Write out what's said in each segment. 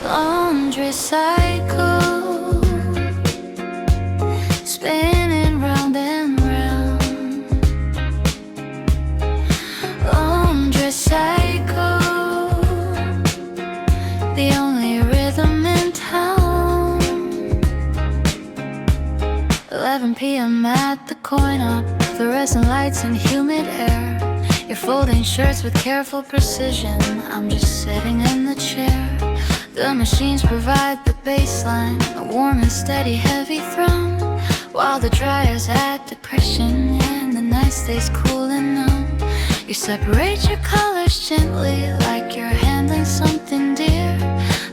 laundry cycle, spinning round and round. Laundry cycle, the only rhythm in town. 11 p.m. at the coin op, fluorescent lights and humid air. You're folding shirts with careful precision, I'm just sitting in the chair. The machines provide the baseline, a warm and steady heavy thrum, while the dryer's at depression and the night stays cool and numb. You separate your colors gently like you're handling something dear.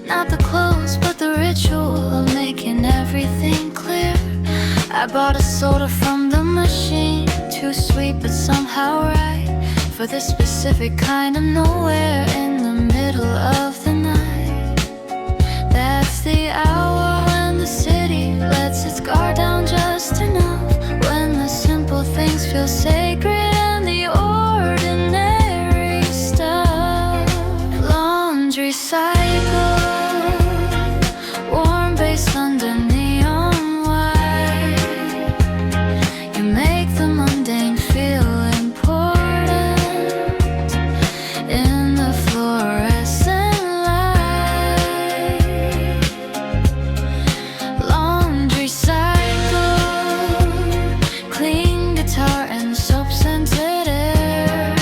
Not the clothes but the ritual of making everything clear. I bought a soda from the machine, too sweet but somehow right, for this specific kind of nowhere in the middle of the night. That's the hour when the city lets its guard down just enough, when the simple things feel sacred and the ordinary stuff. Laundry cycle, warm base under neon white. You make the mundane feel in the fluorescent light. Laundry cycle, clean guitar and soap-scented air.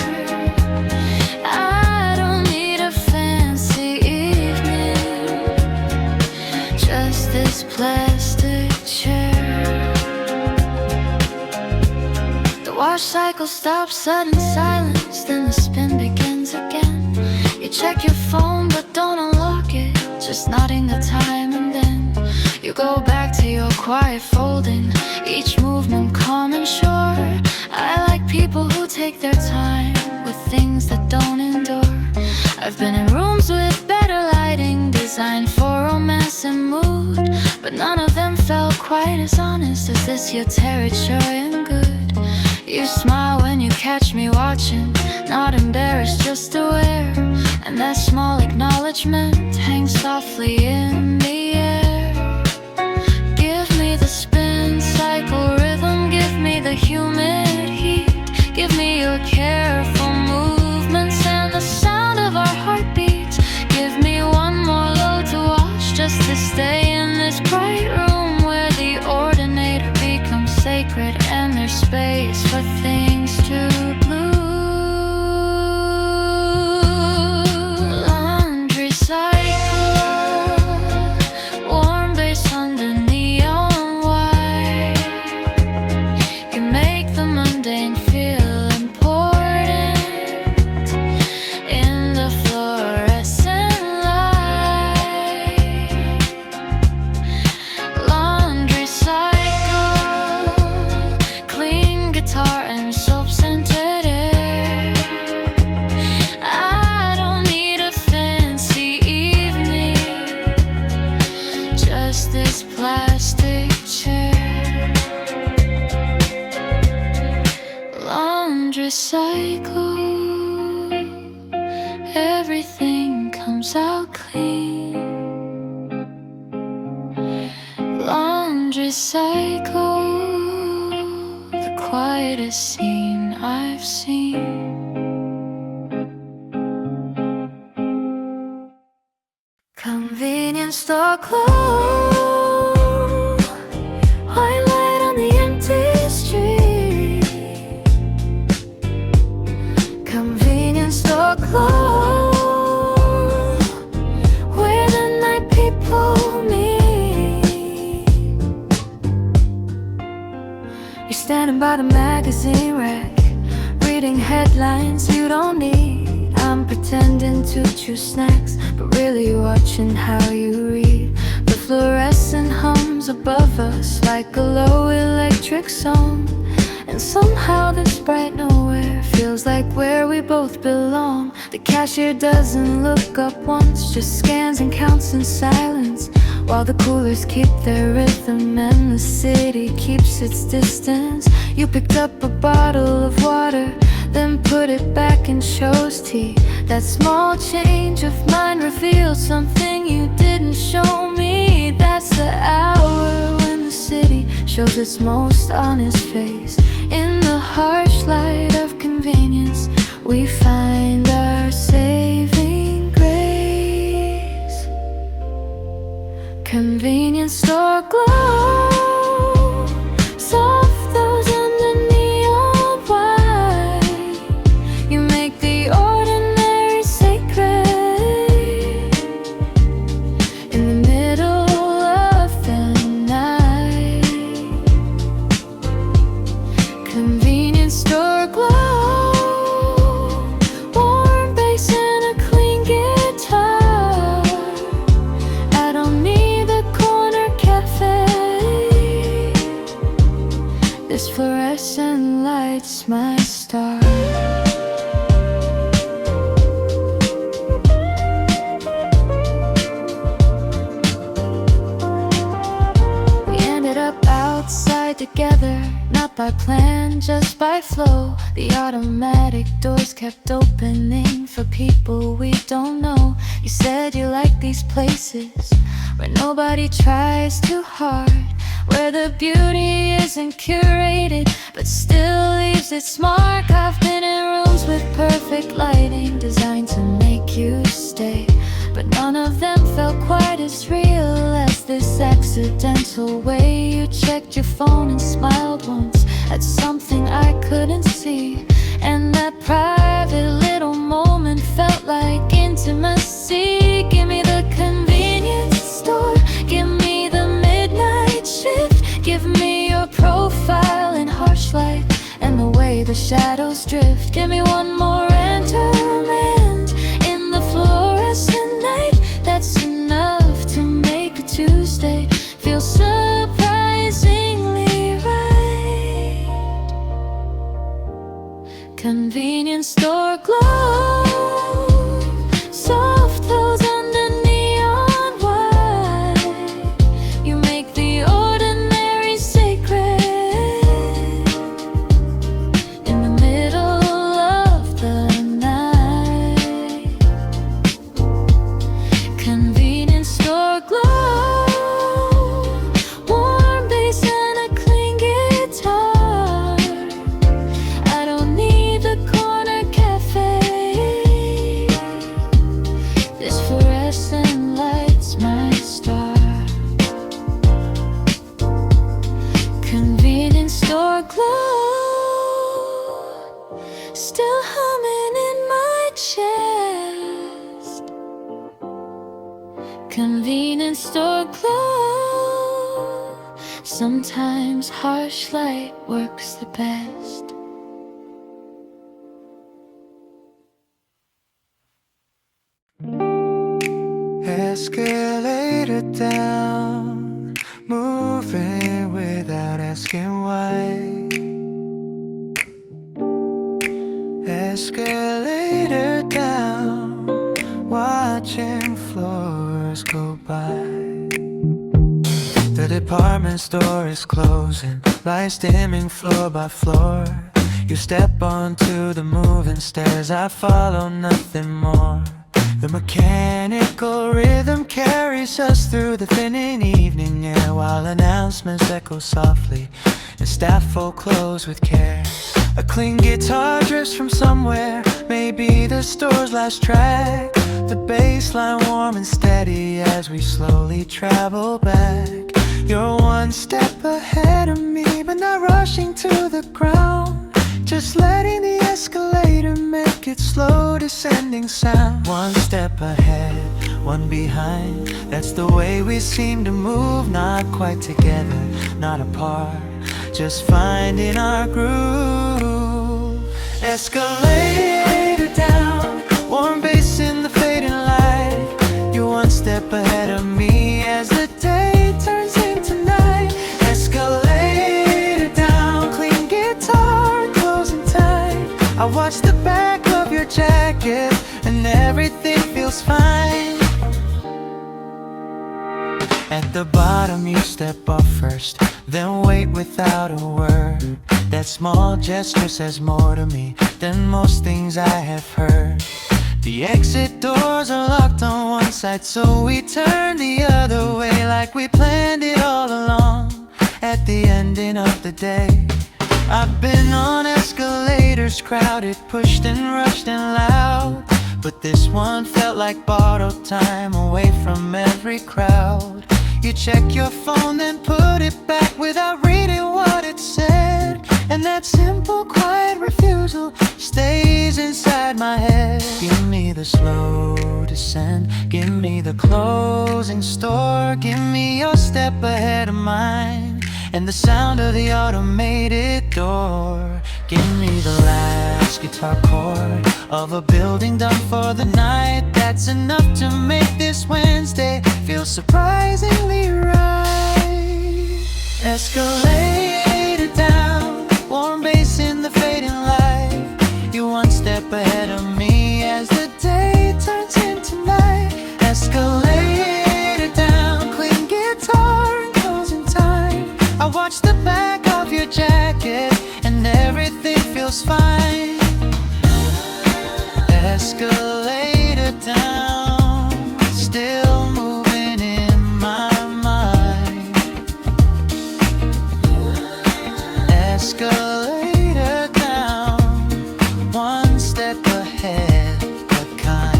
I don't need a fancy evening, just this plastic chair. The wash cycle stops, sudden silence, then the spin begins again. You check your phone but don't unlock it, just nodding the time, and then you go back to your quiet folding, each movement calm and sure. I like people who take their time with things that don't endure. I've been in rooms with better lighting, designed for romance and mood, but none of them felt quite as honest as this. Your territory and good. You smile when you catch me watching, not embarrassed, just aware, and that small acknowledgement hangs softly in the air. Give me the spin cycle rhythm, give me the humid heat, give me your careful movements and the sound of our heartbeats. Give me one more load to wash, just to stay in this bright room where the ordinator becomes sacred and there's space for things to bloom. Laundry cycle, warm base under neon white. You make the mundane feel important in the fluorescent light. Laundry cycle, clean guitar and soap-scented air. I don't need a fancy evening, just this plastic chair. Laundry cycle, everything comes out clean. Laundry cycle, the quietest scene I've seen. Convenience store closed, white light on the empty street. Convenience store closed, where the night people meet. You're standing by the magazine rack, reading headlines you don't need. I'm pretending to chew snacks, but really watching how you read. The fluorescent hums above us like a low electric song, and somehow this bright nowhere feels like where we both belong. The cashier doesn't look up once, just scans and counts in silence, while the coolers keep their rhythm and the city keeps its distance. You picked up a bottle of water, then put it back and chose tea. That small change of mind revealed something you didn't shows its most honest face. In the harsh light of convenience, we find our saving grace. Convenience store glow, soft those under neon white. You make the ordinary sacred. In the middle of the night, convenience store glow, warm bass and a clean guitar. I don't need the corner cafe. This fluorescent light's my star. We ended up outside together, not by plan, just by flow. The automatic doors kept opening for people we don't know. You said you like these places where nobody tries too hard, where the beauty isn't curated but still leaves its mark. I've been in rooms with perfect lighting designed to make you stay, but none of them felt quite as real as this accidental way you checked your phone and smiled once at something I couldn't see. And that private little moment felt like intimacy. Give me the convenience store, give me the midnight shift, give me your profile in harsh light and the way the shadows drift. Give me one more entertainment in the fluorescent night. That's enough to make a Tuesday feel surprisingly right. Convenience store glow, soft those under neon white. You make the ordinary sacred. In the middle of the night, convenience store glow, warm bass and a clean guitar. I don't need the corner cafe. This fluorescent light's my star. Convenience store glow, still humming in my chest. Convenience store glow, sometimes harsh light works the best. Escalator down, moving without asking why. Escalator down, watching floors go by. The department store is closing, lights dimming floor by floor. You step onto the moving stairs, I follow, nothing more. The mechanical rhythm carries us through the thinning evening air, while announcements echo softly and staff folk close with care. A clean guitar drifts from somewhere, maybe the store's last track. The bass line warm and steady as we slowly travel back. You're one step ahead of me, but not rushing to the ground, just letting the escalator make its slow descending sound. One step ahead, one behind, that's the way we seem to move. Not quite together, not apart, just finding our groove. Escalator down, warm bass in the fading light. You're one step ahead of me as the day turns into night. Escalator down, clean guitar closing tight. I watch the back of your jacket and everything feels fine. At the bottom you step off first, then wait without a word. That small gesture says more to me than most things I have heard. The exit doors are locked on one side, so we turn the other way like we planned it all along. at the ending of the day. I've been on escalators, crowded, pushed and rushed and loud, but this one felt like borrowed time away from every crowd. You check your phone, then put it back without reading what it said, and that simple, quiet refusal stays inside my head. Give me the slow descent, give me the closing store, give me your step ahead of mine, and the sound of the automated door. Give me the last guitar chord of a building done for the night. That's enough to make this Wednesday feel surprisingly right. Escalator down, warm bass in the fading light. You're one step ahead of me as the day turns into night. Escalator down, clean guitar and closing time. I watch the back of your jacket and everything feels fine. Escalator down, still moving in my mind. Escalator down, one step ahead, but kind.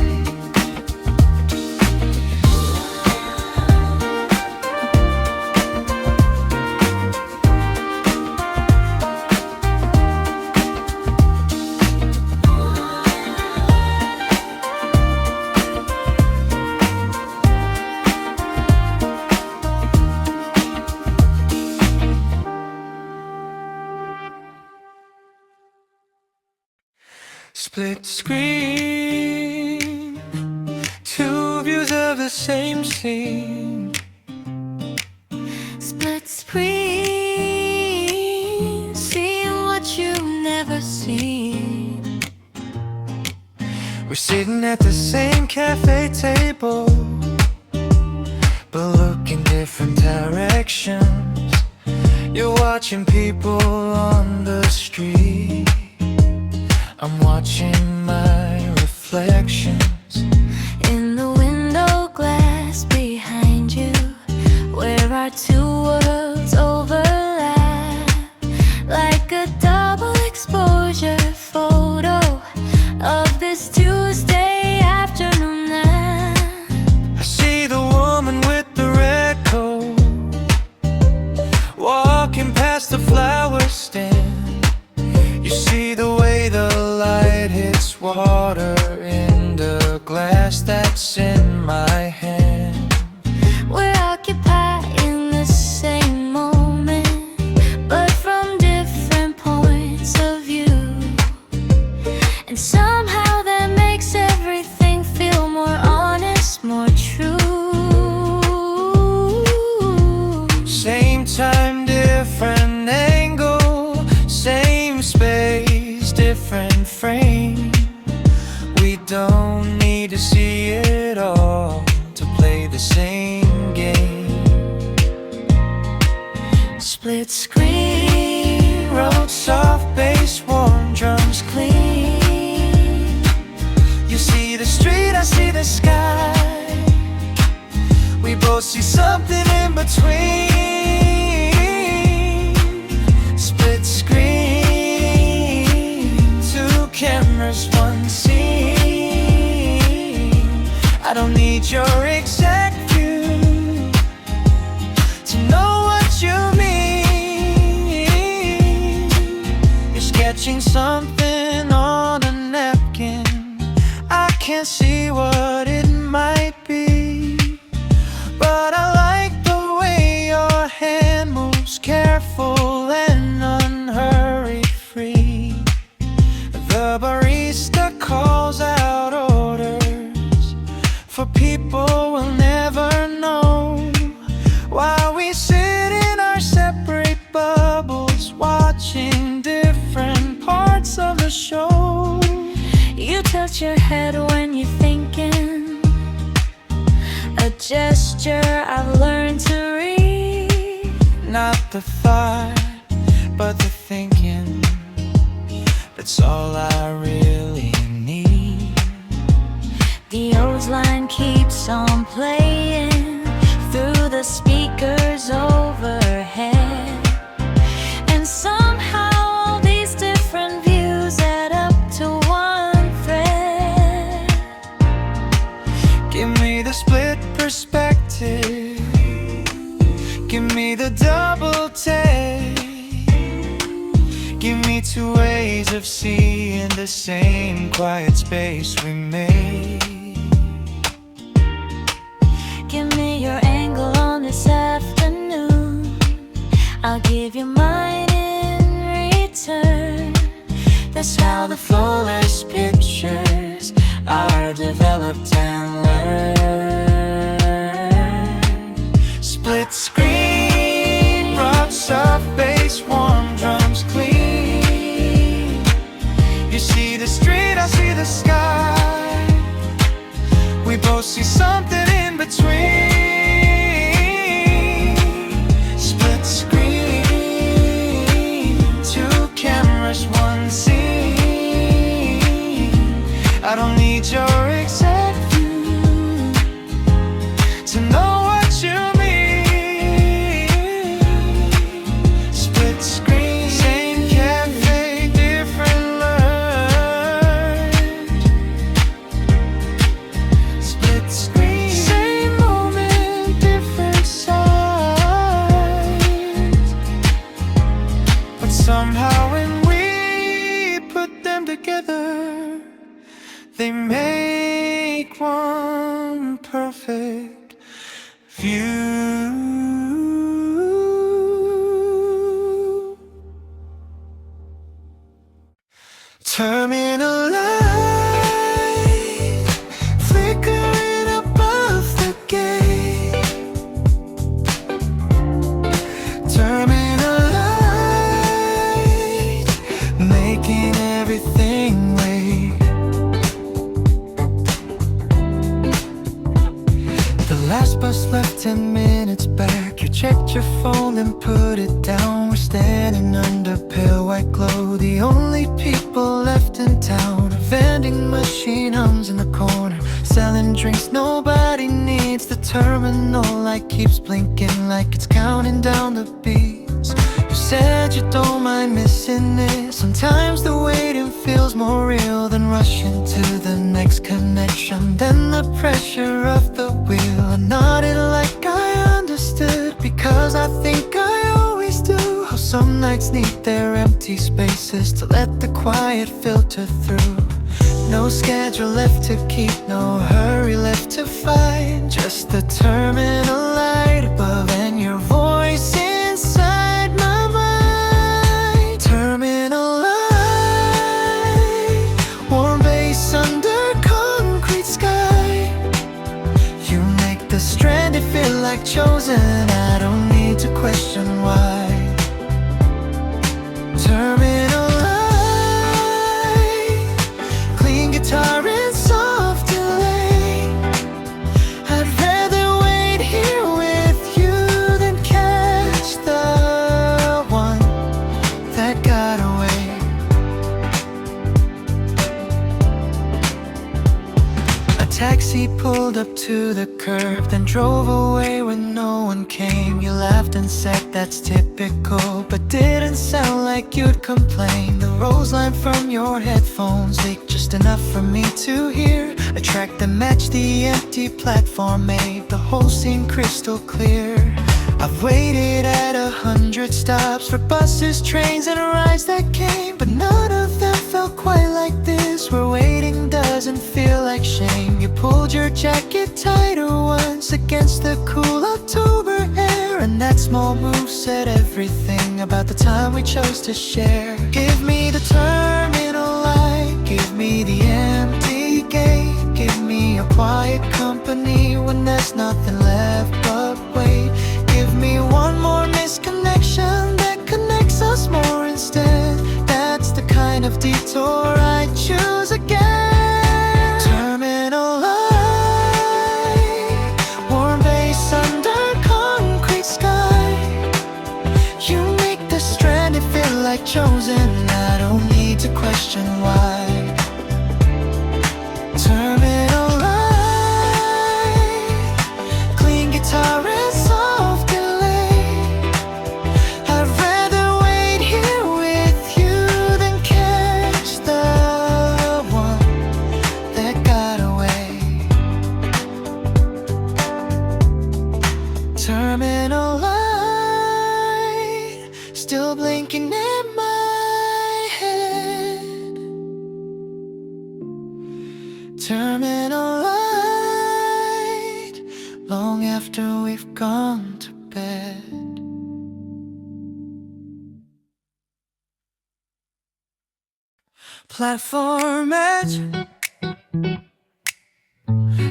Split screen, two views of the same scene. Split screen, seeing what you've never seen. We're sitting at the same cafe table, but looking different directions. You're watching people on the street, I'm watching my reflections In the window glass behind you, where our two worlds overlap, like a double exposure photo of this Tuesday afternoon now. I see the woman with the red coat walking past the flower stand. You see the way the light hits water in the glass that's in my hand. We're occupied in the same moment, but from different points of view, and somehow that makes everything feel more honest, more true. Same time, different angle, same space, different frame. We don't need to see it all to play the same game. Split screen, Rhodes, soft bass, warm drums, clean. You see the street, I see the sky. We both see something in between. Split screen, two cameras, one scene. I don't need your exact view to know what you mean. You're sketching something on a napkin. I can't see what it might be, but I like the way your hand moves, careful and unhurried free. The barista calls out orders for people we'll never know, while we sit in our separate bubbles, watching different parts of the show. you tilt your head when you're thinking, a gesture I've learned to read. Not the thought, but the thinking, that's all I really need. The Rhodes line keeps on playing through the speakers overhead. double take. Give me two ways of seeing the same quiet space we made. Give me your angle on this afternoon. I'll give you mine in return. That's how the flawless pictures are developed and learned. Split screen, rock soft bass, warm drums clean. You see the street, I see the sky. We both see something in between. Split screen, two cameras, one scene. I don't need your exact view to know what you mean. Split screen, same cafe, different lunch. Split screen, same moment, different sides. But somehow when we put them together, they make one perfect view. Terminal light flickering above the gate. Terminal light making everything wait. The last bus left 10 minutes back. You checked your phone and put it down. We're standing under pale white glow. The only people left in town. A vending machine hums in the corner, selling drinks. Nobody needs the terminal light. Keeps blinking like it's counting down the beats. You said you don't mind missing it. Sometimes the waiting feels more real than rushing to the next connection. Then the pressure of the wheel. I nodded like I understood, because I think I always do. How some nights need their empty spaces to let the quiet filter through. No schedule left to keep, no hurry left to find. Just the terminal light above and your voice inside my mind. Terminal light, warm bass under concrete sky. You make the stranded feel like chosen. I don't need to question why. Terminal light, clean guitar and soft delay. I'd rather wait here with you than catch the one that got away. A taxi pulled up to the curb, then drove away when no one came. You laughed and said that's typical, but didn't sound like you'd complain. The rose line from your headphones leaked just enough for me to hear. A track that matched the empty platform made the whole scene crystal clear. I've waited at 100 stops for buses, trains, and rides that came, but none of them felt quite like this, where waiting doesn't feel like shame. You pulled your jacket tighter once against the cool October air, and that small move said everything about the time we chose to share. Give me the terminal light, give me the empty gate, give me your quiet company when there's nothing left but wait. Give me one more misconnection that connects us more instead. That's the kind of detour I choose again. Terminal light, warm bass under concrete sky. You make the stranded feel like chosen. I don't need to question why. Terminal light, clean guitar and soft delay. I'd rather wait here with you than catch the one that got away. Terminal light. terminal light long after we've gone to bed. Platform edge,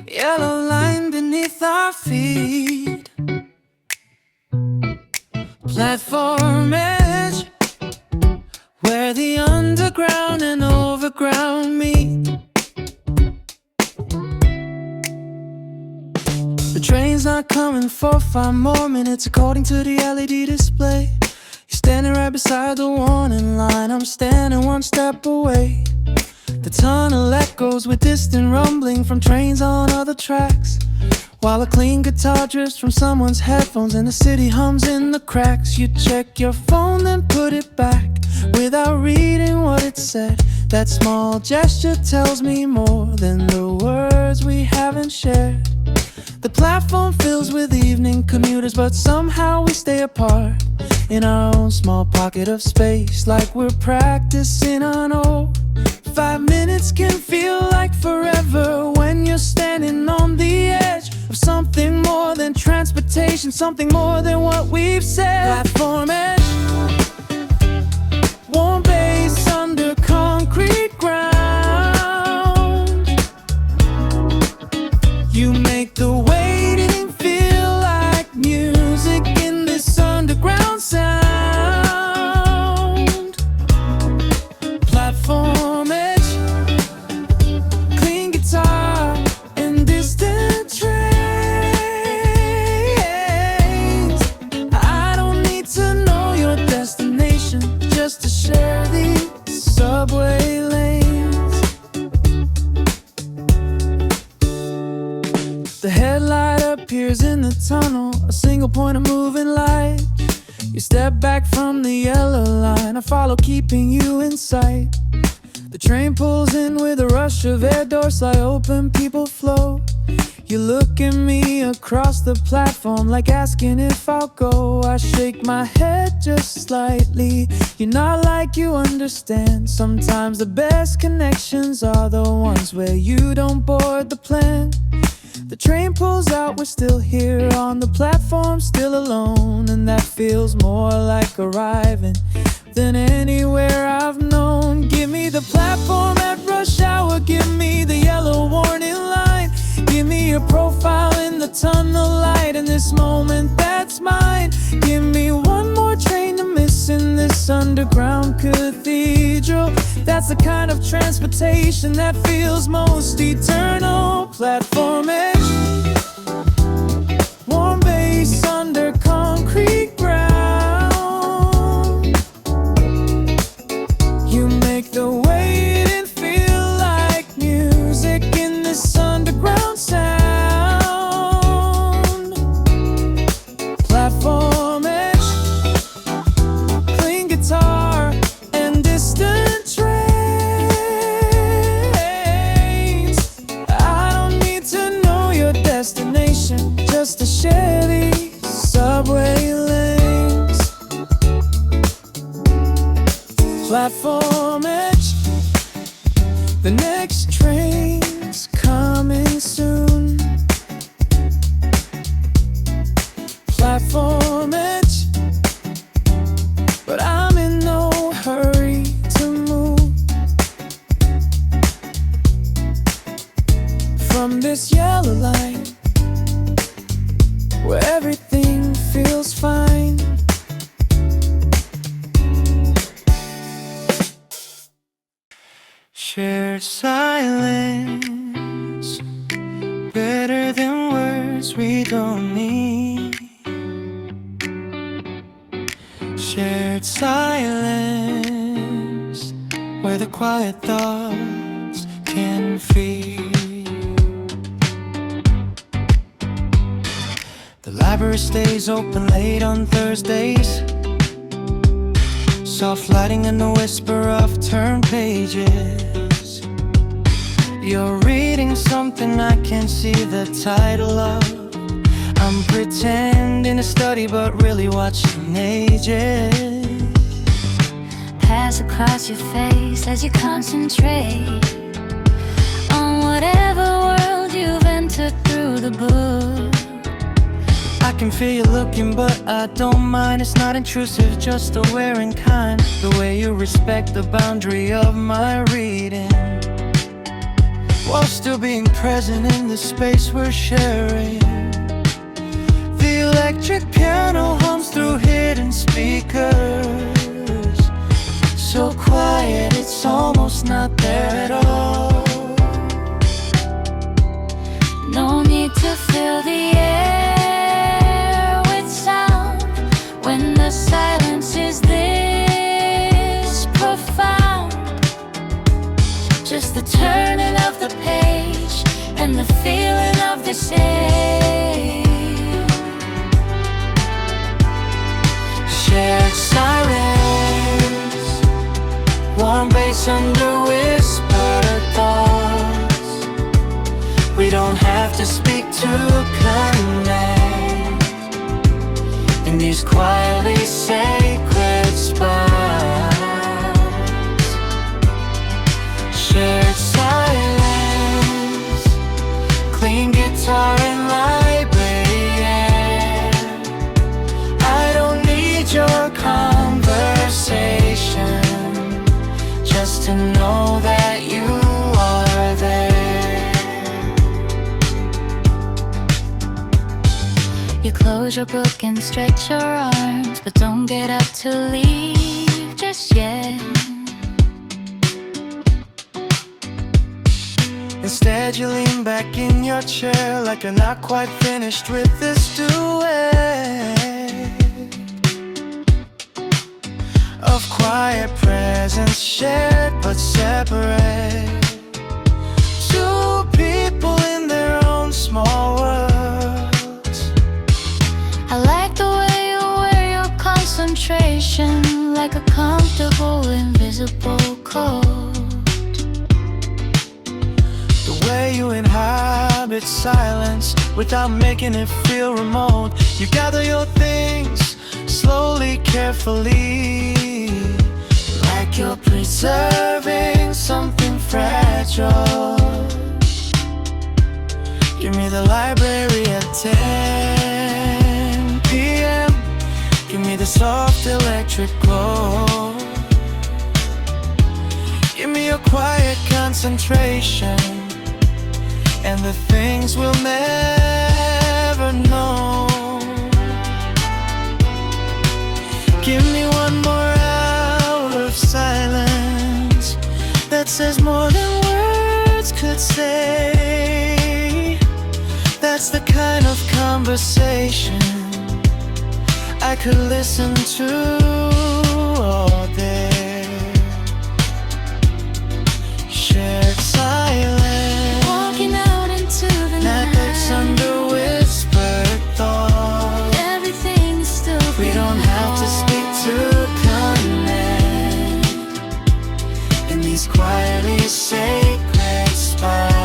yellow line beneath our feet. Platform edge, where the underground and overground meet. The train's not coming for 5 more minutes according to the LED display. You're standing right beside the warning line, I'm standing 1 step away. The tunnel echoes with distant rumbling from trains on other tracks, while a clean guitar drifts from someone's headphones and the city hums in the cracks. You check your phone then put it back without reading what it said. That small gesture tells me more than the words we haven't shared. The platform fills with evening commuters, but somehow we stay apart in our own small pocket of space, like we're practicing a note. 5 minutes can feel like forever when you're standing on the edge of something more than transportation, something more than what we've said. Platform edge, warm base under concrete ground. You make the waiting feel like music in this underground sound. Platform edge, clean guitar and distant trains. I don't need to know your destination just to share these subway lanes. The headlight appears in the tunnel, a single point of moving light. You step back from the yellow line, I follow keeping you in sight. The train pulls in with a rush of air, doors slide open, people flow. You look at me across the platform like asking if I'll go. I shake my head just slightly, you're not like you understand. Sometimes the best connections are the ones where you don't board the plan. The train pulls out, we're still here on the platform, still alone. And that feels more like arriving than anywhere I've known. Give me the platform at rush hour, give me the yellow warning line. Give me your profile in the tunnel light, in this moment that's mine. Give me one more train to miss in this underground cathedral. That's the kind of transportation that feels most eternal. Platform edge, warm base under concrete ground. You make the waiting feel like music in this underground sound. Platform edge, clean guitar and distant trains. I don't need to know your destination just to share these subway lanes. Platform edge, the next train's coming soon. Platform edge, but I'm in no hurry to move from this yellow line where everything feels fine. Shared silence, better than words we don't need. Shared silence, where the quiet thoughts can feed. The library stays open late on Thursdays, soft lighting and the whisper of turned pages. You're reading something I can't see the title of. I'm pretending to study but really watching ages pass across your face as you concentrate on whatever world you've entered through the book. I can feel you looking, but I don't mind. It's not intrusive, just aware and kind. The way you respect the boundary of my reading, while still being present in the space we're sharing. The electric piano hums through hidden speakers, so quiet it's almost not there at all. No need to fill the air with sound when the silence is this profound. Just the turning of the page and the feeling of this age. Shared silence, warm bass under whispered thoughts. We don't have to speak to connect in these quietly sacred spots. Shared silence, clean guitar and library air. I don't need your conversation, just to know that you are there. You close your book and stretch your arms, but don't get up to leave just yet. Instead you lean back in your chair like you're not quite finished with this duet of quiet presence shared but separate. Two people in their own small worlds. I like the way you wear your concentration like a comfortable invisible coat. The way you inhabit silence without making it feel remote. You gather your things slowly, carefully, like you're preserving something fragile. Give me the library at 10 p.m. Give me the soft electric glow. Give me your quiet concentration and the things we'll never know. Give me one more hour of silence that says more than words could say. That's the kind of conversation I could listen to all day. Shared silence, Walking out into the networks night. under whispered thoughts. Everything's still We don't have to speak to connect in these quietly sacred spots.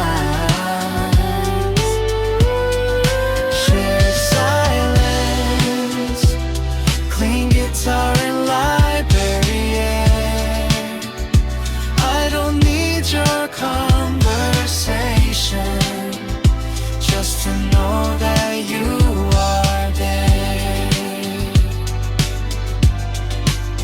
Shared silence, clean guitar and library air. I don't need your conversation, just to know that you are there.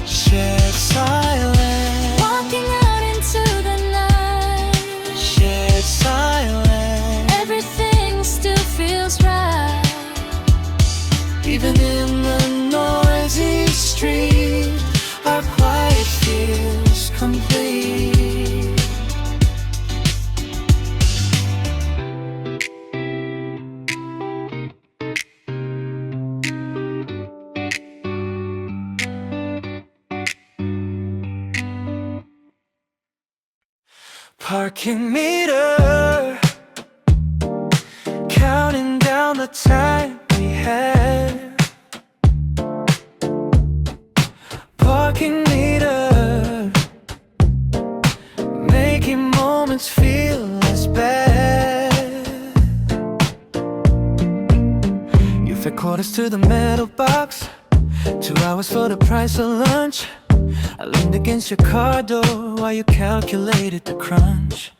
Shared silence, Walking out into the night. shared silence, Everything still feels right. even in the noisy street, our quiet feels complete. Parking meter, counting down the time we had. Parking meter, making moments feel less bad. You fit quarters to the metal box, 2 hours for the price of lunch. I leaned against your car door while you calculated the crunch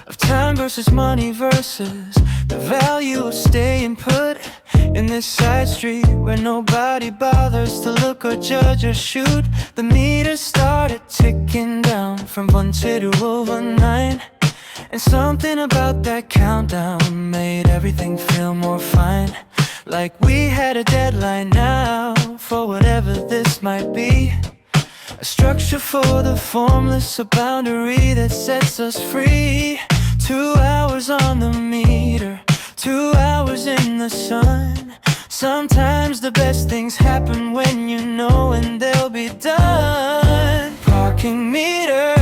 of Time versus money versus the value of staying put in this side street where nobody bothers to look or judge or shoot. The meter started ticking down from 1:2 to over 9, and something about that countdown made everything feel more fine. Like we had a deadline now for whatever this might be. A structure for the formless, a boundary that sets us free. 2 hours on the meter, 2 hours in the sun. Sometimes the best things happen when you know when they'll be done. Parking meter,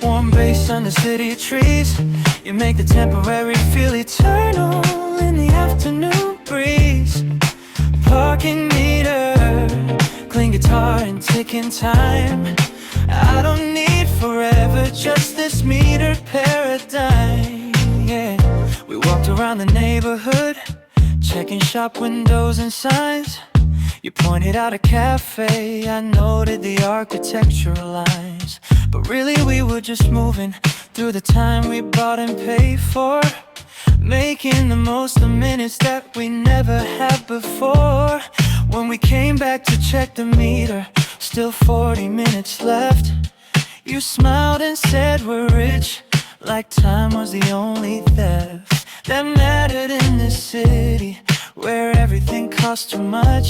warm base under city trees. You make the temporary feel eternal in the afternoon breeze. Parking meter, clean guitar and ticking time. I don't need forever, just this metered paradigm. Yeah, we walked around the neighborhood, checking shop windows and signs. You pointed out a cafe, I noted the architectural lines. But really we were just moving through the time we bought and paid for, making the most of minutes that we never had before. When we came back to check the meter, still 40 minutes left. You smiled and said we're rich, like time was the only theft that mattered in this city where everything costs too much.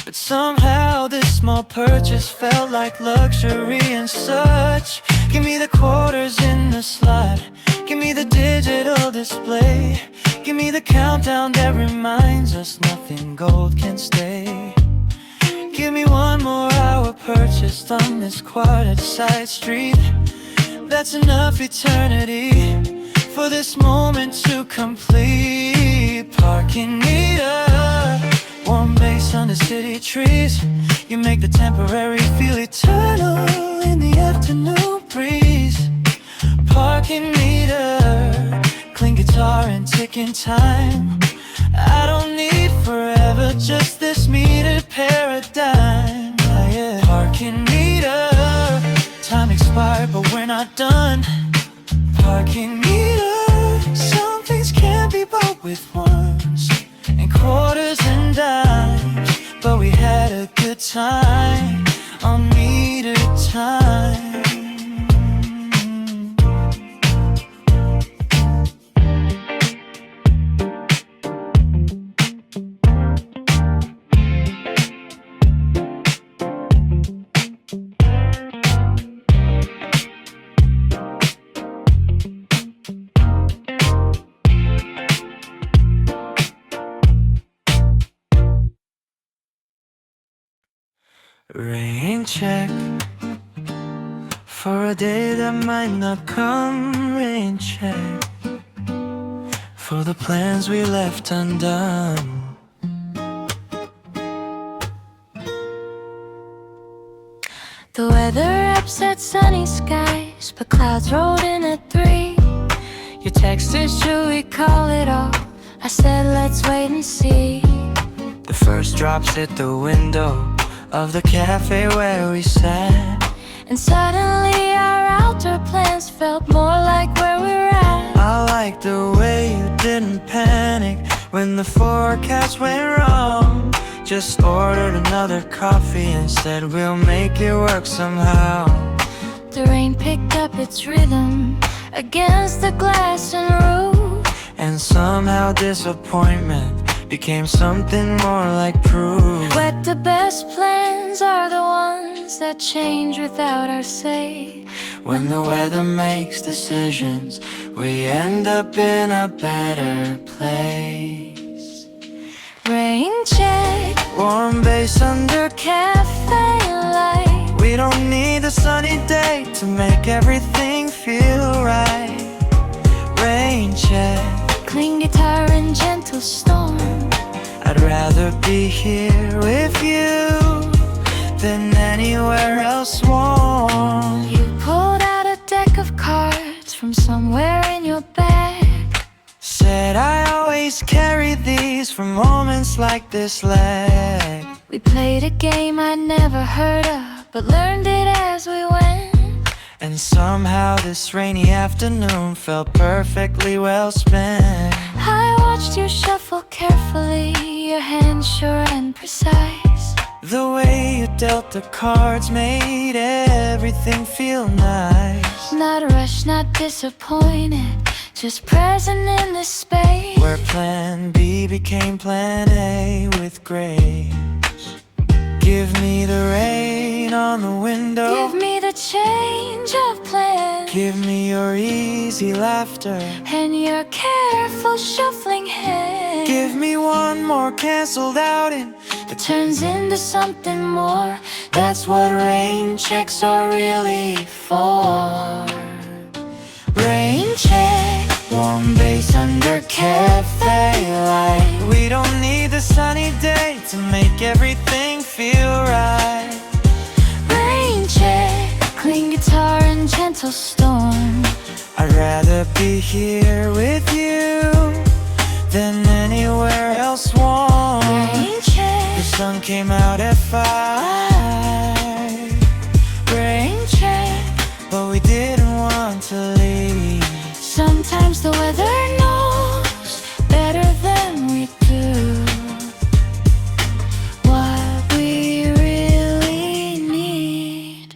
But somehow this small purchase felt like luxury and such. Give me the quarters in the slot, give me the digital display, give me the countdown that reminds us nothing gold can stay. Give me one more hour purchased on this quiet side street. That's enough eternity for this moment to complete. Parking meter, warm base under city trees. You make the temporary feel eternal in the afternoon breeze. Parking meter, clean guitar and ticking time. I don't need forever, just this metered paradigm. Yeah. Parking meter, time expired but we're not done. Parking meter, some things can't be bought with ones and quarters and dimes, but we had a good time on metered time. Rain check for a day that might not come. Rain check for the plans we left undone. The weather upset sunny skies, but clouds rolled in at 3. You texted, should we call it off? I said, let's wait and see. The first drops hit the window of the cafe where we sat, and suddenly our outdoor plans felt more like where we're at. I like the way you didn't panic when the forecast went wrong. Just ordered another coffee and said we'll make it work somehow. The rain picked up its rhythm against the glass and roof, and somehow disappointment became something more like proof. but the best plans are the ones that change without our say. When the weather makes decisions, we end up in a better place. Rain check, Warm base under cafe light. We don't need a sunny day to make everything feel right. Rain check, Clean guitar and gentle storm. I'd rather be here with you than anywhere else warm. You pulled out a deck of cards from somewhere in your bag. Said I always carry these for moments like this lag. We played a game I'd never heard of, but learned it as we went. And somehow this rainy afternoon felt perfectly well spent. I watched you shuffle carefully, your hands sure and precise. The way you dealt the cards made everything feel nice. Not rushed, not disappointed, just present in this space where plan B became plan A with grace. Give me the rain on the window. Give me the change of plans. Give me your easy laughter and your careful shuffling hand. Give me one more canceled outing that turns into something more. That's what rain checks are really for. Rain check, warm base under cafe light. We don't need the sunny day to make everything feel right. Rain check, clean guitar and gentle storm. I'd rather be here with you than anywhere else warm. Rain check, the sun came out at 5. Rain check, but we didn't want to leave. Sometimes the weather knows better than we do what we really need.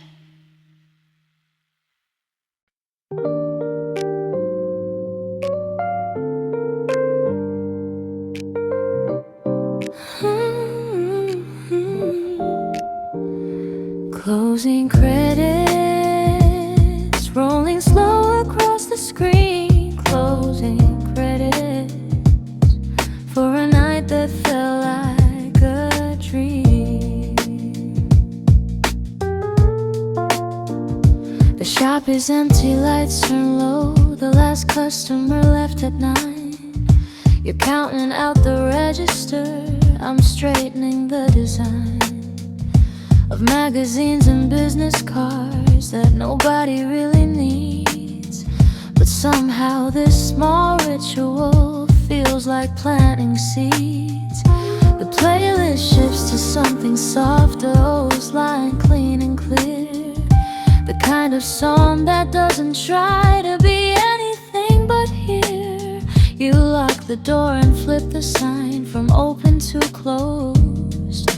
Closing credits, rolling slow across the screen. Closing credits for a night that felt like a dream. The shop is empty, lights turn low. The last customer left at 9. You're counting out the register. I'm straightening the design of magazines and business cards that nobody really needs. But somehow this small ritual feels like planting seeds. The playlist shifts to something softer, O's line clean and clear. The kind of song that doesn't try to be anything but here. You lock the door and flip the sign from open to closed.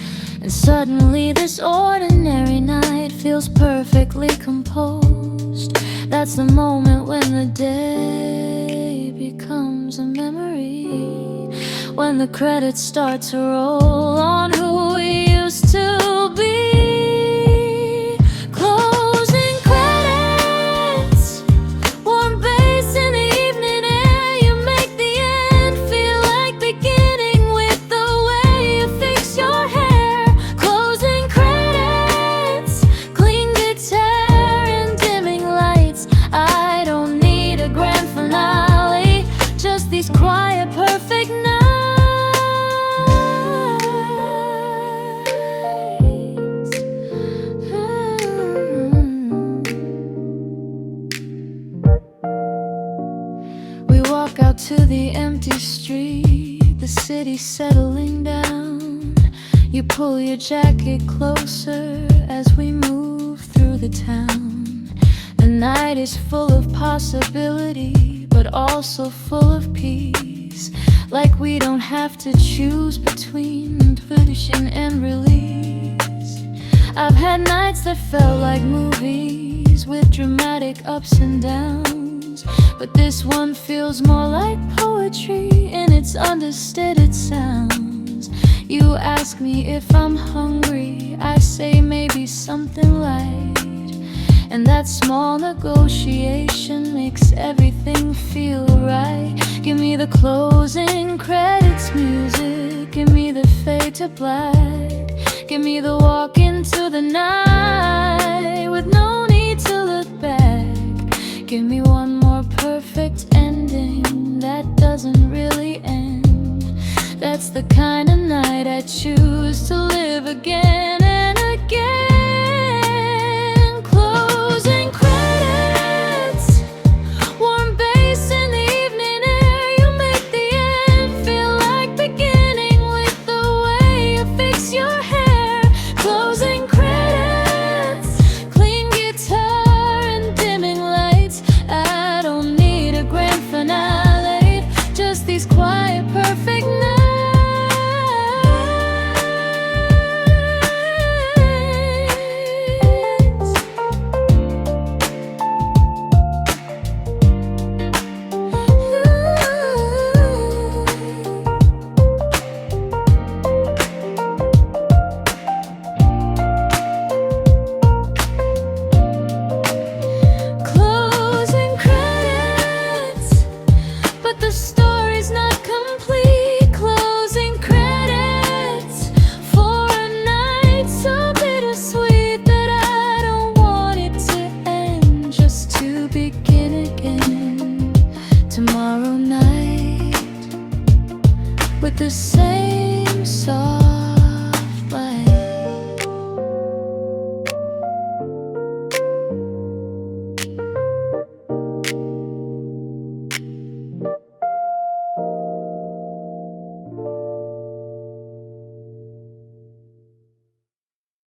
And suddenly this ordinary night feels perfectly composed. That's the moment when the day becomes a memory. When the credits start to roll on who we used to be. Closing credits, warm bass in the evening air. You make the end feel like beginning with the way you fix your hair. Quiet, perfect nights. We walk out to the empty street, the city settling down. You pull your jacket closer as we move through the town. The night is full of possibility, but also full of peace. Like we don't have to choose between tradition and release. I've had nights that felt like movies with dramatic ups and downs, but this one feels more like poetry in its understated sounds. You ask me if I'm hungry, I say maybe something light. And that small negotiation makes everything feel right. Give me the closing credits music. Give me the fade to black. Give me the walk into the night with no need to look back. Give me one more perfect ending that doesn't really end. That's the kind of night I choose to live again and again. Closing credits, warm bass in the evening air. You make the end feel like beginning with the way you fix your hair. Closing credits, clean guitar and with the same song.